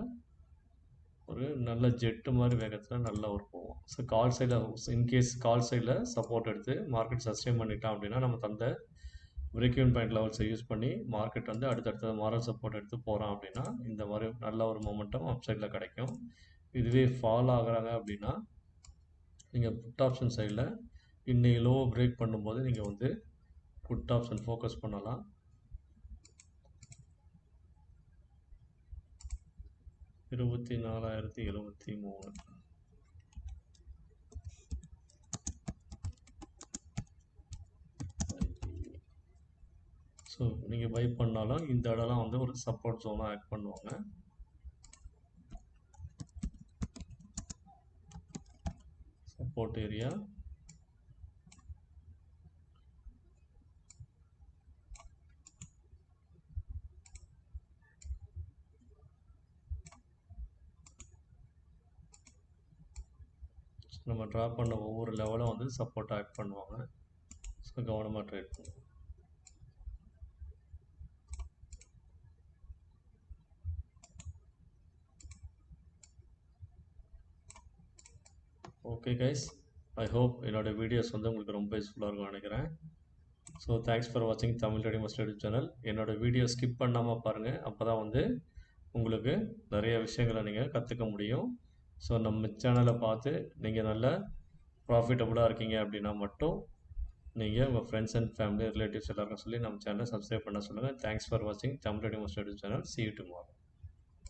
ஒரு நல்ல ஜெட்டு மாதிரி வேகத்தில் நல்லா ஒரு போவோம். ஸோ கால் சைடில் இன்கேஸ் கால் சைடில் சப்போர்ட் எடுத்து மார்க்கெட் சஸ்டெயின் பண்ணிட்டோம் அப்படின்னா நம்ம தந்த பிரேக்இவன் பாயிண்ட் லெவல்ஸை யூஸ் பண்ணி மார்க்கெட் வந்து அடுத்தடுத்த மாரல் சப்போர்ட் எடுத்து போகிறோம் அப்படின்னா இந்த மாதிரி நல்ல ஒரு மொமெண்டம் அப் சைடில் கிடைக்கும். இதுவே ஃபால் ஆகுறாங்க அப்படின்னா நீங்கள் புட் ஆப்ஷன் சைடில் இன்னைக்கு லோ பிரேக் பண்ணும்போது நீங்கள் வந்து புட் ஆப்ஷன் ஃபோக்கஸ் பண்ணலாம். $24,073. ஸோ நீங்கள் பை பண்ணாலும் இந்த இடம்லாம் வந்து ஒரு சப்போர்ட் ஜோனாக ஆட் பண்ணுவாங்க. சப்போர்ட் ஏரியா நம்ம ட்ரா பண்ண ஒவ்வொரு லெவலும் வந்து சப்போர்ட் ஆட் பண்ணுவாங்க. ஸோ கவனமாக ட்ரேட் பண்ணுவோம். ஓகே கைஸ், ஐ ஹோப் என்னோடய வீடியோஸ் வந்து உங்களுக்கு ரொம்ப யூஸ்ஃபுல்லாக இருக்கும்னு நினைக்கிறேன். ஸோ தேங்க்ஸ் ஃபார் வாட்சிங் Tamil trading master YouTube channel. என்னோடய வீடியோ ஸ்கிப் பண்ணாமல் பாருங்கள், அப்போ தான் வந்து உங்களுக்கு நிறைய விஷயங்களை நீங்கள் கற்றுக்க முடியும். ஸோ நம்ம சேனலை பார்த்து நீங்கள் நல்ல ப்ராஃபிட்டபுளாக இருக்கீங்க அப்படின்னா மட்டும் நீங்கள் உங்கள் ஃப்ரெண்ட்ஸ் அண்ட் ஃபேமிலி ரிலேட்டிவ்ஸ் எல்லாருக்கும் சொல்லி நம்ம சேனலை சப்ஸ்கிரைப் பண்ண சொல்லுங்கள். தேங்க்ஸ் ஃபார் வாட்சிங் Tamil trading master YouTube channel. See you tomorrow.